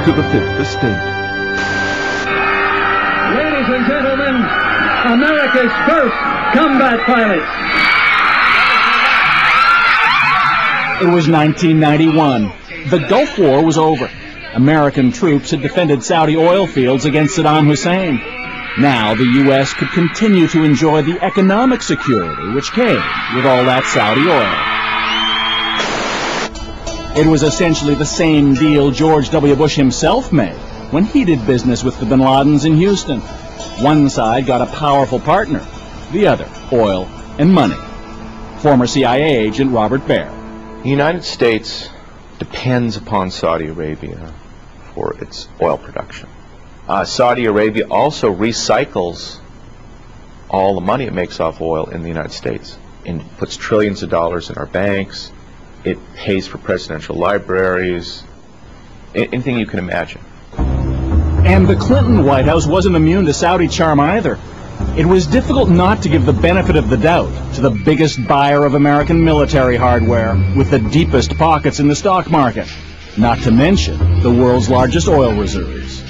to the Fifth Estate. Ladies and gentlemen, America's first combat pilots. It was 1991. The Gulf War was over. American troops had defended Saudi oil fields against Saddam Hussein. Now the U.S. could continue to enjoy the economic security which came with all that Saudi oil. It was essentially the same deal George W. Bush himself made when he did business with the bin Ladens in Houston. One side got a powerful partner, the other oil and money. Former CIA agent Robert Baer. The United States depends upon Saudi Arabia for its oil production. Saudi Arabia also recycles all the money it makes off oil in the United States and puts trillions of dollars in our banks. It pays for presidential libraries, anything you can imagine. And the Clinton White House wasn't immune to Saudi charm either. It was difficult not to give the benefit of the doubt to the biggest buyer of American military hardware with the deepest pockets in the stock market, not to mention the world's largest oil reserves.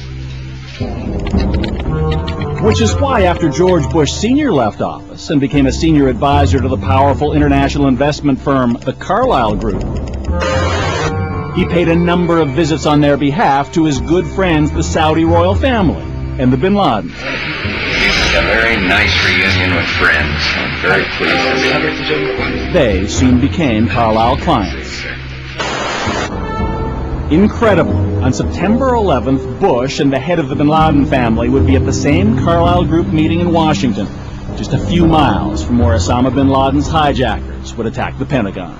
Which is why after George Bush Sr. left office and became a senior advisor to the powerful international investment firm, the Carlyle Group, he paid a number of visits on their behalf to his good friends, the Saudi royal family and the bin Ladens. A very nice reunion with friends. I'm very pleased to be here. They soon became Carlyle clients. Incredibly, on September 11th, Bush and the head of the bin Laden family would be at the same Carlyle Group meeting in Washington, just a few miles from where Osama bin Laden's hijackers would attack the Pentagon.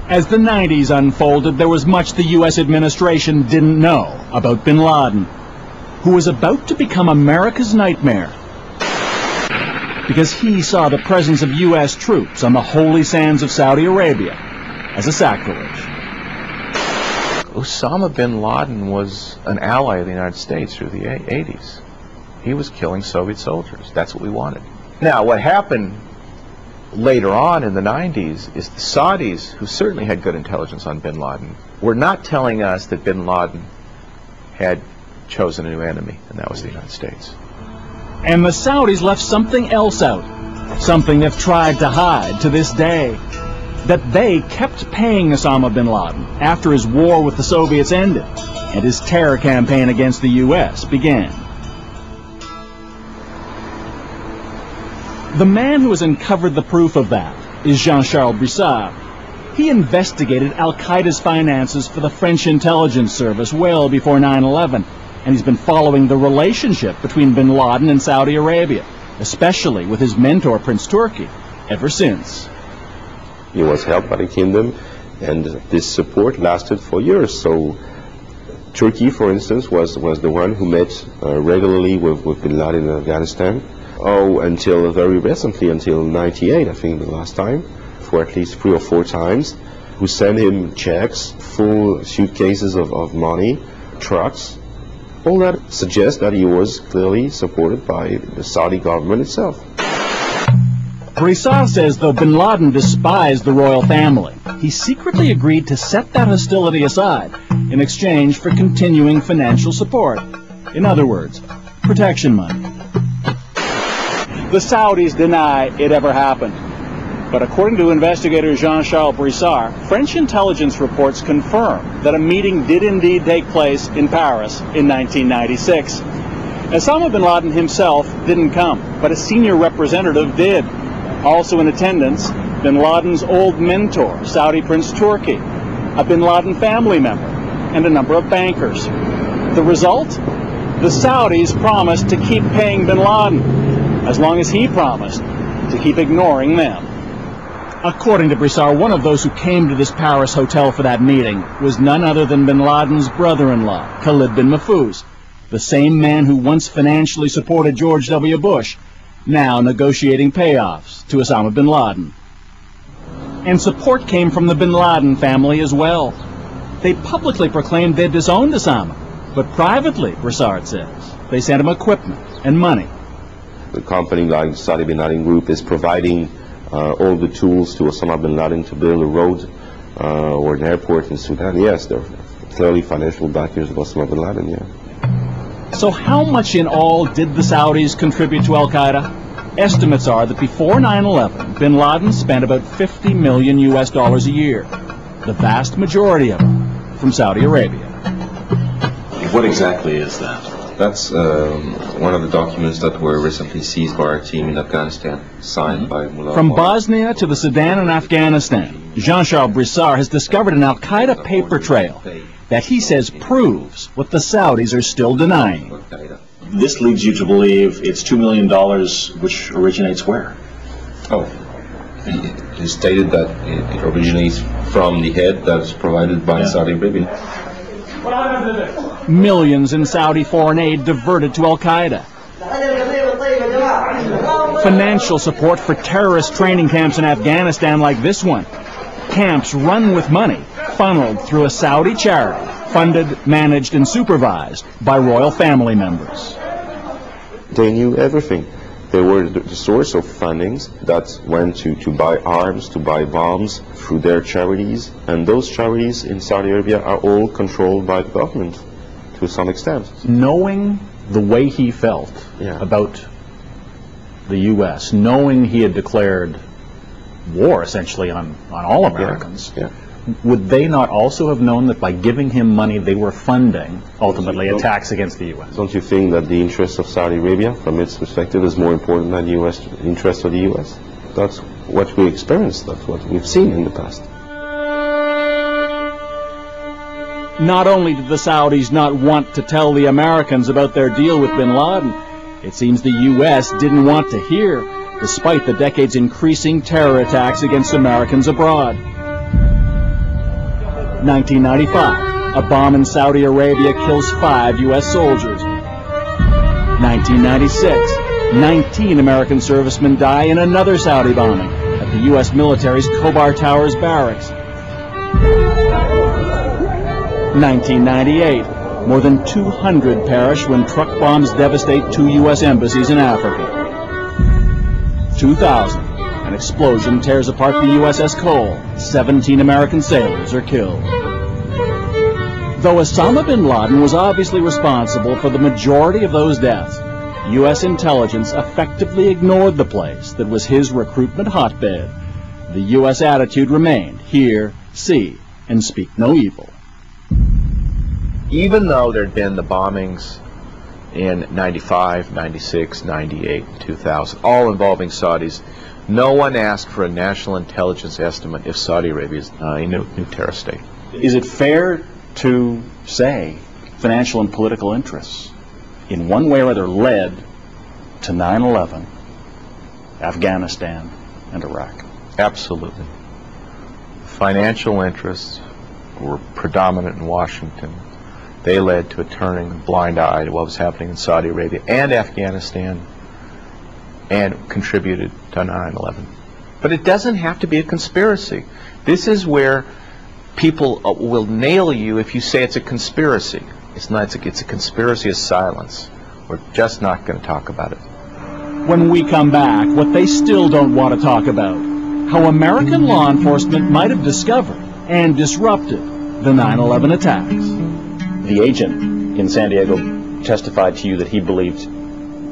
As the 90s unfolded, there was much the U.S. administration didn't know about bin Laden, who was about to become America's nightmare, because he saw the presence of U.S. troops on the holy sands of Saudi Arabia as a sacrilege. Osama bin Laden was an ally of the United States through the 80s. He was killing Soviet soldiers. That's what we wanted. Now, what happened later on in the 90s is the Saudis, who certainly had good intelligence on bin Laden, were not telling us that bin Laden had chosen a new enemy, and that was the United States. And the Saudis left something else out, something they've tried to hide to this day, that they kept paying Osama bin Laden after his war with the Soviets ended and his terror campaign against the U.S. began. The man who has uncovered the proof of that is Jean-Charles Brissard. He investigated Al-Qaeda's finances for the French intelligence service well before 9/11. And he's been following the relationship between bin Laden and Saudi Arabia, especially with his mentor, Prince Turki, ever since. He was helped by the kingdom, and this support lasted for years. So Turkey, for instance, was the one who met regularly with bin Laden in Afghanistan. Oh, until very recently, until '98, I think the last time, for at least 3 or 4 times, who sent him checks, full suitcases of money, trucks. All that suggests that he was clearly supported by the Saudi government itself. Brissard says though bin Laden despised the royal family, he secretly agreed to set that hostility aside in exchange for continuing financial support. In other words, protection money. The Saudis deny it ever happened. But according to investigator Jean-Charles Brissard, French intelligence reports confirm that a meeting did indeed take place in Paris in 1996. Osama bin Laden himself didn't come, but a senior representative did. Also in attendance, bin Laden's old mentor, Saudi Prince Turki, a bin Laden family member, and a number of bankers. The result? The Saudis promised to keep paying bin Laden, as long as he promised to keep ignoring them. According to Brissard, one of those who came to this Paris hotel for that meeting was none other than bin Laden's brother-in-law, Khalid bin Mahfouz, the same man who once financially supported George W. Bush, now negotiating payoffs to Osama bin Laden. And support came from the bin Laden family as well. They publicly proclaimed they'd disowned Osama, but privately, Brissard says, they sent him equipment and money. The company like the Saudi bin Laden Group is providing all the tools to Osama bin Laden to build a road or an airport in Sudan, yes, there are clearly financial backers of Osama bin Laden, yeah. So how much in all did the Saudis contribute to Al-Qaeda? Estimates are that before 9/11, bin Laden spent about $50 million a year, the vast majority of them from Saudi Arabia. What exactly is that? That's one of the documents that were recently seized by our team in Afghanistan, signed by Mullah. From Bosnia to the Sudan and Afghanistan, Jean-Charles Brissard has discovered an Al-Qaeda paper trail that he says proves what the Saudis are still denying. This leads you to believe it's $2 million, which originates where? Oh, he stated that it originates from the head that is provided by Saudi Arabia. Millions in Saudi foreign aid diverted to Al-Qaeda. Financial support for terrorist training camps in Afghanistan like this one. Camps run with money, funneled through a Saudi charity, funded, managed, and supervised by royal family members. They knew everything. They were the source of fundings that went to buy arms, to buy bombs through their charities, and those charities in Saudi Arabia are all controlled by the government to some extent. Knowing the way he felt about the U.S., knowing he had declared war essentially on all Americans, would they not also have known that by giving him money they were funding, ultimately, attacks against the U.S.? Don't you think that the interest of Saudi Arabia, from its perspective, is more important than the U.S. interest of the U.S.? That's what we experienced, that's what we've seen in the past. Not only did the Saudis not want to tell the Americans about their deal with bin Laden, it seems the U.S. didn't want to hear, despite the decade's increasing terror attacks against Americans abroad. 1995, a bomb in Saudi Arabia kills 5 U.S. soldiers. 1996, 19 American servicemen die in another Saudi bombing at the U.S. military's Khobar Towers barracks. 1998, more than 200 perish when truck bombs devastate 2 U.S. embassies in Africa. 2000, an explosion tears apart the USS Cole. 17 American sailors are killed. Though Osama bin Laden was obviously responsible for the majority of those deaths, U.S. intelligence effectively ignored the place that was his recruitment hotbed. The U.S. attitude remained, hear, see, and speak no evil. Even though there had been the bombings in 95, 96, 98, 2000, all involving Saudis, no one asked for a national intelligence estimate if Saudi Arabia is a new terrorist state. Is it fair to say financial and political interests in one way or other led to 9/11, Afghanistan, and Iraq? Absolutely. Financial interests were predominant in Washington. They led to a turning a blind eye to what was happening in Saudi Arabia and Afghanistan, and contributed to 9/11. But it doesn't have to be a conspiracy. This is where people will nail you if you say it's a conspiracy. It's not. It's a conspiracy of silence. We're just not going to talk about it. When we come back, what they still don't want to talk about, how American law enforcement might have discovered and disrupted the 9/11 attacks. The agent in San Diego testified to you that he believed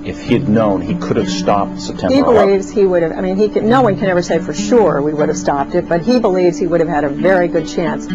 if he'd known, he could have stopped September 11th. He believes he would have, I mean, no one can ever say for sure we would have stopped it, but he believes he would have had a very good chance